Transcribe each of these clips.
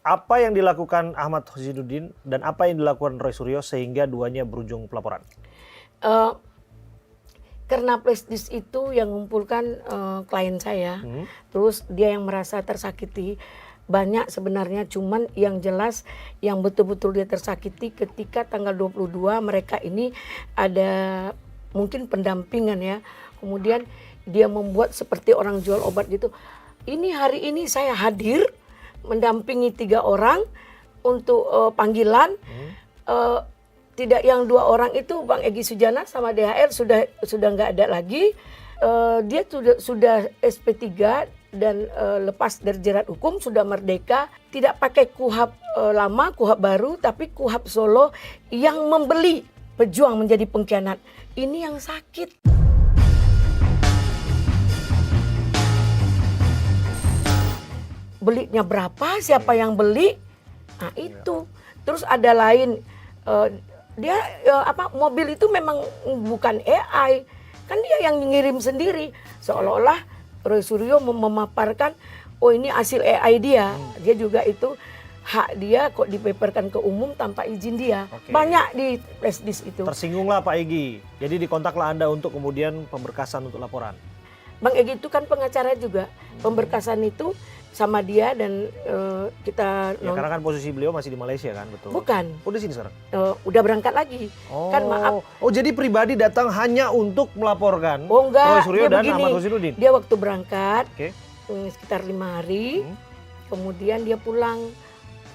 Apa yang dilakukan Ahmad Zainuddin dan apa yang dilakukan Roy Suryo sehingga duanya berujung pelaporan? Karena Prestige itu yang mengumpulkan klien saya, terus dia yang merasa tersakiti. Banyak sebenarnya, cuman yang jelas yang betul-betul dia tersakiti ketika tanggal 22 mereka ini ada mungkin pendampingan ya. Kemudian dia membuat seperti orang jual obat gitu. Ini hari ini saya hadir mendampingi 3 orang untuk panggilan. Tidak, yang 2 orang itu Bang Egy Sujana sama DHR sudah nggak ada lagi. Dia sudah SP3 dan lepas dari jerat hukum, sudah merdeka, tidak pakai KUHP lama, KUHP baru, tapi KUHP Solo yang membeli pejuang menjadi pengkhianat. Ini yang sakit. Belinya berapa, siapa yang beli, nah itu. Terus ada lain, dia mobil itu memang bukan AI, kan dia yang ngirim sendiri, seolah-olah Roy Suryo memaparkan, oh ini hasil AI dia. Dia juga itu hak dia kok dipaperkan ke umum tanpa izin dia. Banyak di Prestige itu. Tersinggunglah Pak Egy. Jadi dikontaklah Anda untuk kemudian pemberkasan untuk laporan. Bang Egy itu kan pengacara juga. Pemberkasan itu sama dia dan kita... Ya, karena kan posisi beliau masih di Malaysia kan, betul? Bukan. Oh, di sini sekarang? Udah berangkat lagi. Oh. Kan maaf. Oh, jadi pribadi datang hanya untuk melaporkan Oh enggak, Roy Suryo dia dan begini. Ahmad Zainuddin? Dia waktu berangkat, sekitar 5 hari. Kemudian dia pulang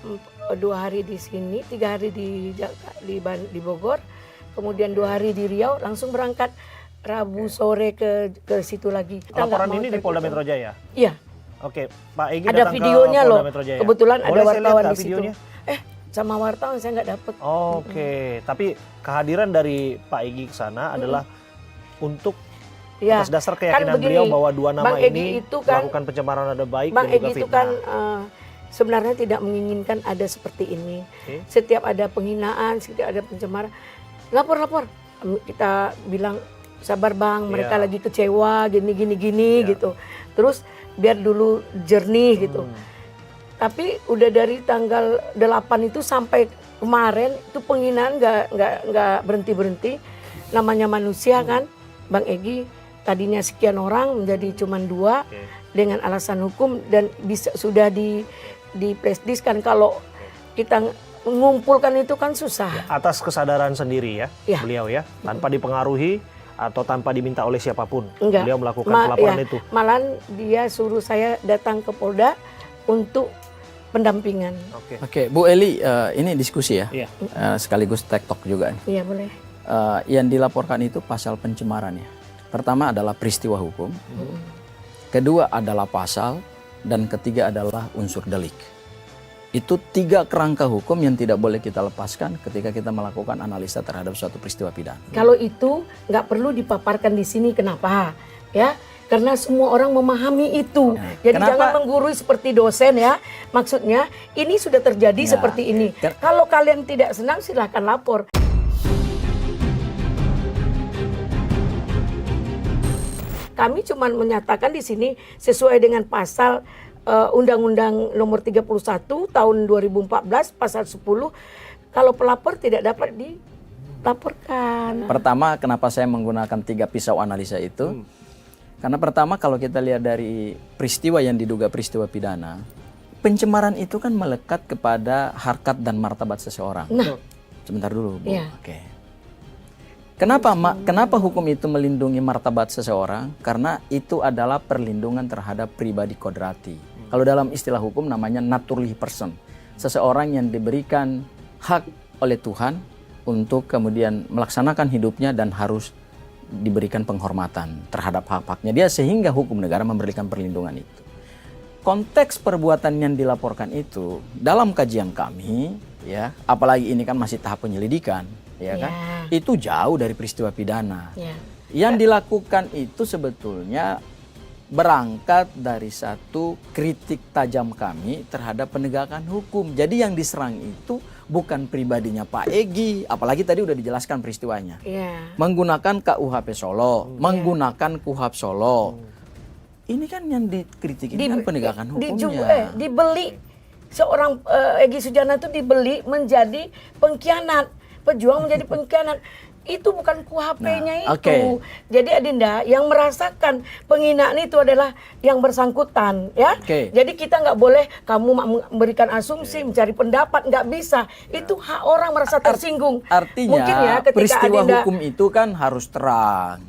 2 hari di sini, 3 hari di Bogor. Kemudian 2 hari di Riau, langsung berangkat. Rabu sore ke situ lagi. Kita laporan ini di Polda Metro Jaya? Iya. Oke, Pak Egy ada datang videonya ke Polda loh. Metro Jaya. Kebetulan boleh ada wartawan di situ. Videonya? Sama wartawan saya nggak dapet. Oke, tapi kehadiran dari Pak Egy ke sana adalah untuk ya, atas dasar keyakinan begini, beliau bahwa 2 nama Bang ini itu kan, melakukan pencemaran nama baik Bang dan juga Egy itu fitnah. kan sebenarnya tidak menginginkan ada seperti ini. Setiap ada penghinaan, setiap ada pencemaran, lapor. Kita bilang sabar Bang, mereka lagi kecewa gini gitu. Terus biar dulu jernih gitu. Tapi udah dari tanggal 8 itu sampai kemarin itu penghinaan nggak berhenti. Namanya manusia kan, Bang Egy tadinya sekian orang menjadi cuma 2 dengan alasan hukum dan bisa sudah di Prestige kan, kalau kita mengumpulkan itu kan susah. Ya, atas kesadaran sendiri ya, beliau ya, tanpa dipengaruhi atau tanpa diminta oleh siapapun. Enggak. Beliau melakukan pelaporan itu. Malahan dia suruh saya datang ke Polda untuk pendampingan. Oke, Bu Eli, ini diskusi ya, Iya. Sekaligus TikTok juga. Iya boleh. Yang dilaporkan itu pasal pencemaran ya. Pertama adalah peristiwa hukum, kedua adalah pasal, dan ketiga adalah unsur delik. Itu 3 kerangka hukum yang tidak boleh kita lepaskan ketika kita melakukan analisa terhadap suatu peristiwa pidana. Kalau itu nggak perlu dipaparkan di sini, kenapa? Ya, karena semua orang memahami itu. Jadi jangan menggurui seperti dosen ya. Maksudnya ini sudah terjadi seperti ini. Kalau kalian tidak senang silahkan lapor. Kami cuma menyatakan di sini sesuai dengan pasal Undang-Undang Nomor 31 Tahun 2014 Pasal 10, kalau pelapor tidak dapat dilaporkan. Pertama, kenapa saya menggunakan 3 pisau analisa itu? Karena pertama, kalau kita lihat dari peristiwa yang diduga peristiwa pidana, pencemaran itu kan melekat kepada harkat dan martabat seseorang. Nah, sebentar dulu, Bu. Iya. Oke. Kenapa hukum itu melindungi martabat seseorang? Karena itu adalah perlindungan terhadap pribadi kodrati. Kalau dalam istilah hukum namanya naturally person. Seseorang yang diberikan hak oleh Tuhan untuk kemudian melaksanakan hidupnya dan harus diberikan penghormatan terhadap hak-haknya dia, sehingga hukum negara memberikan perlindungan itu. Konteks perbuatan yang dilaporkan itu dalam kajian kami ya, apalagi ini kan masih tahap penyelidikan ya kan, itu jauh dari peristiwa pidana. Yang dilakukan itu sebetulnya berangkat dari satu kritik tajam kami terhadap penegakan hukum. Jadi yang diserang itu bukan pribadinya Pak Egy, apalagi tadi udah dijelaskan peristiwanya. Menggunakan KUHP Solo, menggunakan KUHP Solo. Ini kan yang dikritik ini kan penegakan hukumnya. Dibeli seorang Egy Sujana itu dibeli menjadi pengkhianat, pejuang menjadi pengkhianat. Itu bukan KUHP-nya itu. Oke. Jadi Adinda, yang merasakan penghinaan itu adalah yang bersangkutan, ya. Oke. Jadi kita nggak boleh kamu memberikan asumsi, mencari pendapat, nggak bisa. Itu hak orang merasa tersinggung. Artinya Mungkin ya ketika peristiwa Adinda, hukum itu kan harus terang.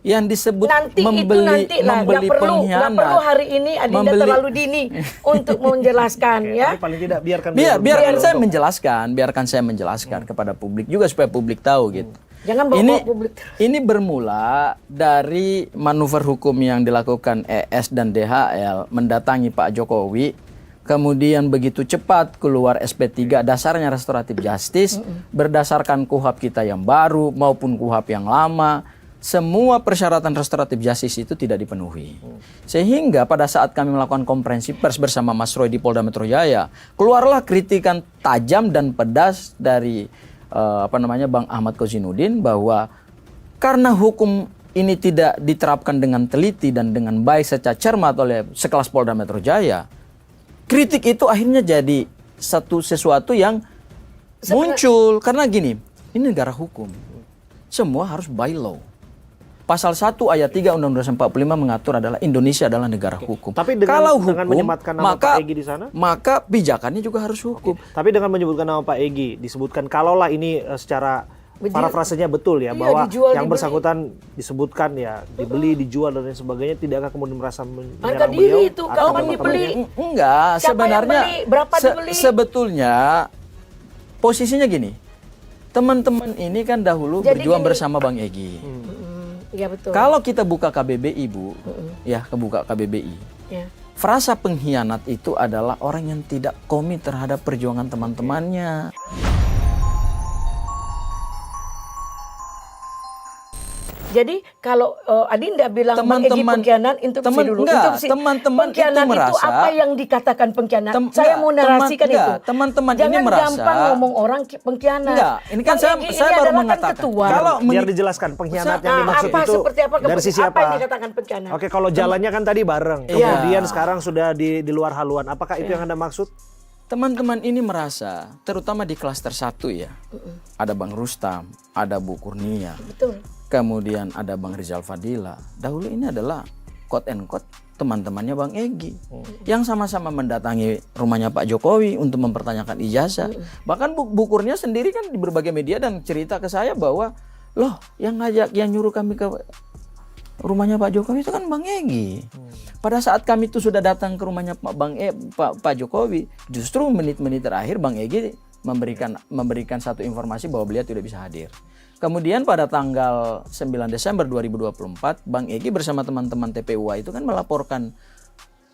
Yang disebut nanti membeli, itu nanti lah, membeli nggak pengkhianat. perlu hari ini Adinda terlalu dini untuk menjelaskan, ya. Tapi paling tidak biarkan Biarkan saya untuk- menjelaskan kepada publik juga supaya publik tahu gitu. Jangan bawa publik. Ini bermula dari manuver hukum yang dilakukan ES dan DHL mendatangi Pak Jokowi. Kemudian begitu cepat keluar SP3, dasarnya restoratif justice, berdasarkan KUHP kita yang baru maupun KUHP yang lama, semua persyaratan restoratif justice itu tidak dipenuhi. Sehingga pada saat kami melakukan konferensi pers bersama Mas Roy di Polda Metro Jaya, keluarlah kritikan tajam dan pedas dari Bang Ahmad Kozinudin bahwa karena hukum ini tidak diterapkan dengan teliti dan dengan baik secara cermat oleh sekelas Polda Metro Jaya, kritik itu akhirnya jadi sesuatu yang muncul. Karena gini, ini negara hukum. Semua harus by law. Pasal 1 ayat 3 Undang-Undang 45 mengatur adalah Indonesia adalah negara hukum. Tapi dengan- kalau dengan hukum, menyematkan nama Pak Egy di sana? maka pijakannya juga harus hukum. Tapi dengan menyebutkan nama Pak Egy, disebutkan kalaulah ini secara parafrasenya betul ya, Iya, bahwa dijual, yang dibeli. bersangkutan disebutkan ya dibeli, dijual dan lain sebagainya, tidakkah kemudian merasa Harga menyerang diri beliau? itu, atau kapan teman-temannya? dibeli? Enggak, Siapa sebenarnya yang beli? Berapa dibeli? sebetulnya posisinya gini. Teman-teman ini kan dahulu Jadi berjuang gini. bersama Bang Egy. Iya betul. Kalau kita buka KBBI, Bu, ya kebuka KBBI. Ya. Frasa pengkhianat itu adalah orang yang tidak komit terhadap perjuangan teman-temannya. Jadi kalau Adinda bilang Bang Egy Teman-teman- pengkhianat, interupsi dulu. enggak, Interupsi. teman-teman Pengkhianat itu merasa- apa yang dikatakan pengkhianat? Tem- Saya enggak, mau narasikan teman- itu. enggak, teman-teman ini Jangan merasa- gampang ngomong orang pengkhianat. Enggak, ini kan Bang saya Egy ini baru adalah kan mengatakan. ketua. Kalau Biar dijelaskan pengkhianat yang Nah, dimaksud apa, itu seperti apa, dari sisi apa apa? yang dikatakan pengkhianat? Oke, kalau jalannya kan tadi bareng, Iya. kemudian sekarang sudah di luar haluan. Apakah itu yang Anda maksud? teman-teman ini merasa, terutama di klaster 1 ya, ada Bang Rustam, ada Bu Kurnia, Betul. kemudian ada Bang Rizal Fadila. Dahulu ini adalah quote and quote teman-temannya Bang Egy yang sama-sama mendatangi rumahnya Pak Jokowi untuk mempertanyakan ijazah. Bahkan Bu Kurnia sendiri kan di berbagai media dan cerita ke saya bahwa loh yang ngajak, yang nyuruh kami ke rumahnya Pak Jokowi itu kan Bang Egy. Pada saat kami itu sudah datang ke rumahnya Pak Jokowi, justru menit-menit terakhir Bang Egy memberikan satu informasi bahwa beliau tidak bisa hadir. Kemudian pada tanggal 9 Desember 2024, Bang Egy bersama teman-teman TPUA itu kan melaporkan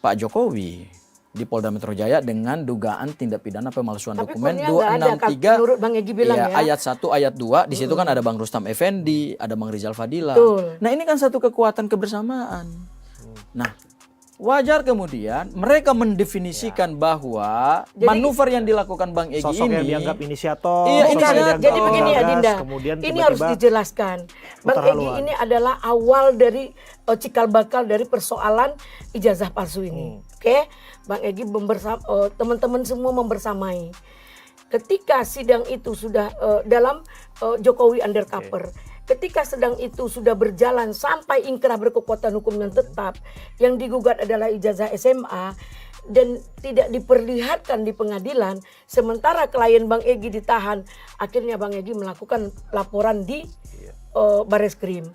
Pak Jokowi di Polda Metro Jaya dengan dugaan tindak pidana pemalsuan Tapi dokumen Kurnia nggak ada, 263 menurut Bang Egy bilang iya, ya. ayat 1 ayat 2 di situ kan ada Bang Rustam Effendi, ada Bang Rizal Fadila. Betul. Nah, ini kan satu kekuatan kebersamaan. Nah, wajar kemudian mereka mendefinisikan bahwa manuver yang dilakukan Bang Egy Sosok ini yang dianggap inisiator, Iya, sosok yang inisiator. dianggap Jadi begini ya penggagas, Dinda, kemudian ini tiba-tiba harus dijelaskan. Bang putar Egy haluan. ini adalah awal dari cikal bakal dari persoalan ijazah palsu ini. Oke, Bang Egy teman-teman semua membersamai. Ketika sidang itu sudah dalam Jokowi undercover, ketika sedang itu sudah berjalan sampai ingkrah berkekuatan hukum yang tetap, yang digugat adalah ijazah SMA dan tidak diperlihatkan di pengadilan, sementara klien Bang Egy ditahan, akhirnya Bang Egy melakukan laporan di Bareskrim.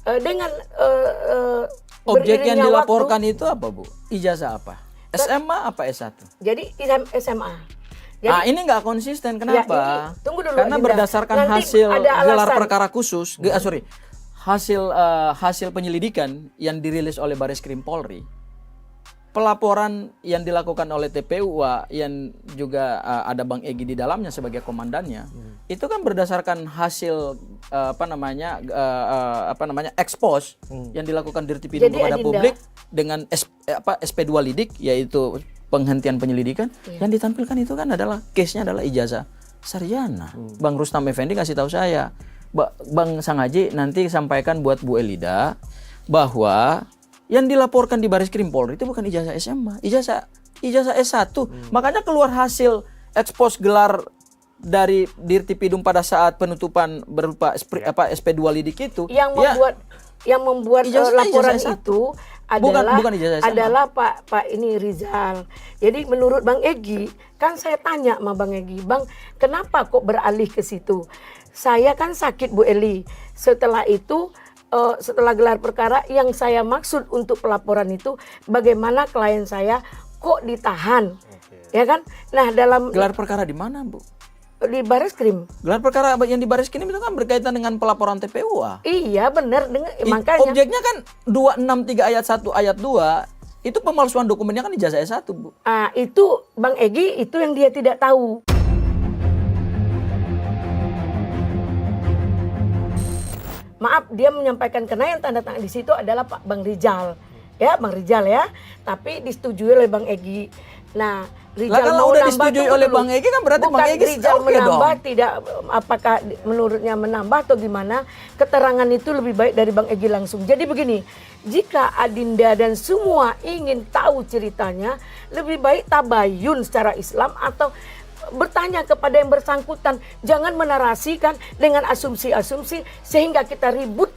Dengan objek yang beriringnya dilaporkan waktu, itu apa, Bu? Ijazah apa? SMA apa S1? jadi SMA. Jadi, Ini nggak konsisten. Kenapa? ini, tunggu dulu, Karena Dinda. berdasarkan Nanti hasil ada gelar alasan. perkara khusus, hasil penyelidikan yang dirilis oleh Bareskrim Polri, pelaporan yang dilakukan oleh TPUA yang juga ada Bang Egy di dalamnya sebagai komandannya, itu kan berdasarkan hasil ekspos yang dilakukan Dirtipidum Jadi, kepada Adinda, publik dengan SP2 lidik, yaitu penghentian penyelidikan. Yang ditampilkan itu kan adalah case-nya adalah ijazah sarjana. Bang Rustam Effendi kasih tahu saya, Bang Sangaji nanti sampaikan buat Bu Elida bahwa yang dilaporkan di Bareskrim Polri itu bukan ijazah SMA, ijazah ijazah S1. Makanya keluar hasil ekspos gelar dari Dirtipidum pada saat penutupan berupa SP2 lidik itu. Yang membuat laporan itu adalah Pak ini Rizal. Jadi menurut Bang Egy, kan saya tanya sama Bang Egy, Bang, kenapa kok beralih ke situ? Saya kan sakit Bu Eli. Setelah itu setelah gelar perkara, yang saya maksud untuk pelaporan itu bagaimana klien saya kok ditahan, ya kan? Nah, dalam gelar perkara di mana, Bu? Di Bareskrim. Gelar perkara yang di Bareskrim itu kan berkaitan dengan pelaporan TPUA. Iya, benar. Makanya objeknya kan 263 ayat 1 ayat 2 itu pemalsuan dokumennya kan ijazah S1, Bu. Itu Bang Egy itu yang dia tidak tahu. Maaf, dia menyampaikan karena yang tanda tangan di situ adalah Pak Bang Rizal. Ya, Bang Rizal ya. Tapi disetujui oleh Bang Egy. Nah, Rizal kalau udah disetujui oleh Bang Egy kan berarti Bang Egy Rizal menambah dong. Tidak, apakah menurutnya menambah atau gimana? Keterangan itu lebih baik dari Bang Egy langsung. Jadi begini, jika Adinda dan semua ingin tahu ceritanya, lebih baik tabayun secara Islam atau bertanya kepada yang bersangkutan. Jangan menarasikan dengan asumsi-asumsi sehingga kita ribut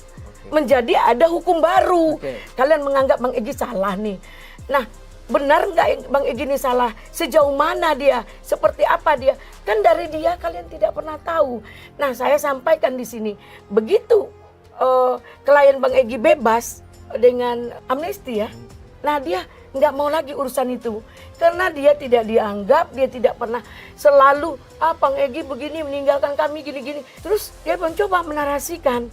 menjadi ada hukum baru. Kalian menganggap Bang Egy salah nih. Nah, benar nggak Bang Egy ini salah? Sejauh mana dia? Seperti apa dia? Kan dari dia kalian tidak pernah tahu. Nah, saya sampaikan di sini. Begitu klien Bang Egy bebas dengan amnesti ya. Nah, dia nggak mau lagi urusan itu. Karena dia tidak dianggap, dia tidak pernah selalu, Bang Egy begini meninggalkan kami gini-gini. Terus dia mencoba menarasikan.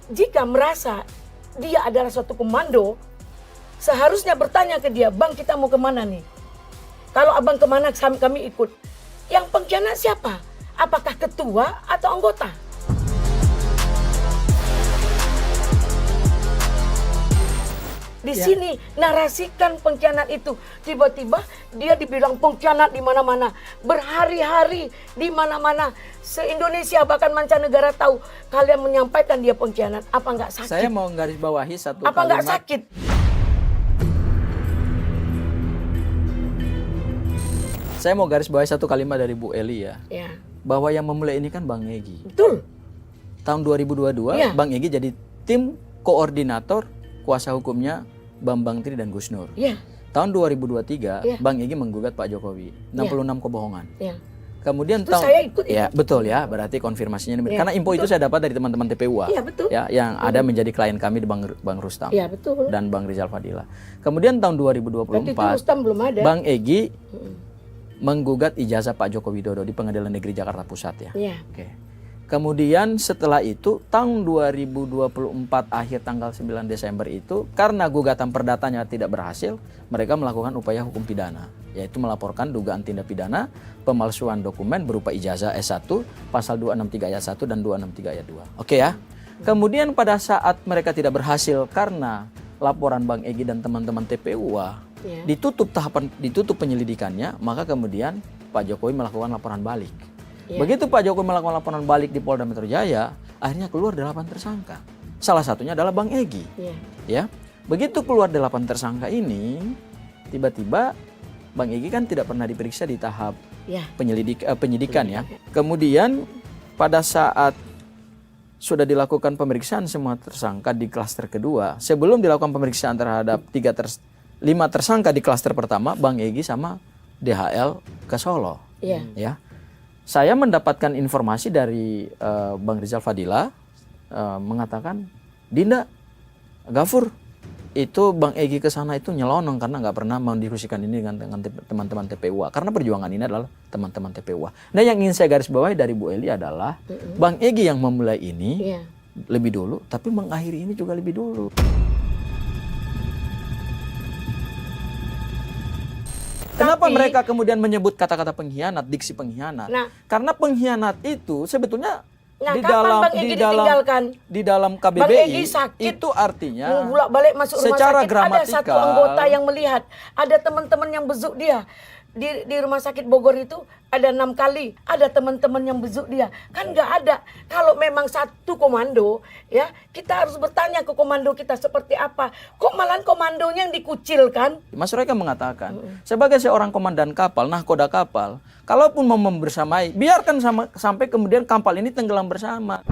Jika merasa dia adalah suatu komando, seharusnya bertanya ke dia, Bang kita mau kemana nih? Kalau abang kemana kami ikut. Yang pengkhianat siapa? Apakah ketua atau anggota? Di sini narasikan pengkhianat itu. Tiba-tiba dia dibilang pengkhianat di mana-mana. Berhari-hari di mana-mana. Se-Indonesia bahkan mancanegara tahu. Kalian menyampaikan dia pengkhianat. Apa nggak sakit? Saya mau garis bawahi satu apa kalimat. Nggak sakit? Saya mau garis bawahi satu kalimat dari Bu Eli ya. Bahwa yang memulai ini kan Bang Egy. Betul. Tahun 2022 Bang Egy jadi tim koordinator kuasa hukumnya Bambang Tri dan Gus Nur. Tahun 2023 Bang Egy menggugat Pak Jokowi 66 kebohongan. Kemudian saya ikut ya betul ya, berarti konfirmasinya karena info itu saya dapat dari teman-teman TPUA. Betul. Ya, yang ada menjadi klien kami di Bang Rustam. Betul. Dan Bang Rizal Fadila. Kemudian tahun 2024 Rustam belum ada. Bang Egy menggugat ijazah Pak Joko Widodo di Pengadilan Negeri Jakarta Pusat ya. Oke. Kemudian setelah itu tahun 2024 akhir tanggal 9 Desember itu karena gugatan perdatanya tidak berhasil, mereka melakukan upaya hukum pidana, yaitu melaporkan dugaan tindak pidana pemalsuan dokumen berupa ijazah S1 pasal 263 ayat 1 dan 263 ayat 2. Oke ya. Kemudian pada saat mereka tidak berhasil karena laporan Bang Egy dan teman-teman TPUA ditutup penyelidikannya, maka kemudian Pak Jokowi melakukan laporan balik. Begitu Pak Jokowi melakukan laporan balik di Polda Metro Jaya, akhirnya keluar 8 tersangka. Salah satunya adalah Bang Egy. Ya. Begitu keluar 8 tersangka ini, tiba-tiba Bang Egy kan tidak pernah diperiksa di tahap penyidikan ya. Kemudian pada saat sudah dilakukan pemeriksaan semua tersangka di klaster kedua, sebelum dilakukan pemeriksaan terhadap 5 tersangka di klaster pertama, Bang Egy sama DHL ke Solo. Ya. Saya mendapatkan informasi dari Bang Rizal Fadila mengatakan, Dinda, Gafur, itu Bang Egy ke sana itu nyelonong karena nggak pernah mendiskusikan ini dengan teman-teman TPUA. Karena perjuangan ini adalah teman-teman TPUA. Nah, yang ingin saya garis bawahi dari Bu Eli adalah Bang Egy yang memulai ini lebih dulu, tapi mengakhiri ini juga lebih dulu. Kenapa mereka kemudian menyebut kata-kata pengkhianat, diksi pengkhianat? Karena pengkhianat itu sebetulnya di dalam KBBI itu artinya balik masuk rumah secara sakit, gramatikal ada satu anggota yang melihat, ada teman-teman yang bezuk dia di rumah sakit Bogor itu ada 6 kali, ada teman-teman yang besuk dia. Kan nggak ada. Kalau memang satu komando, ya kita harus bertanya ke komando kita seperti apa. Kok malahan komandonya yang dikucilkan? Mas Royka mengatakan, sebagai seorang komandan kapal, nahkoda kapal, kalaupun mau membersamai, biarkan sampai kemudian kapal ini tenggelam bersama.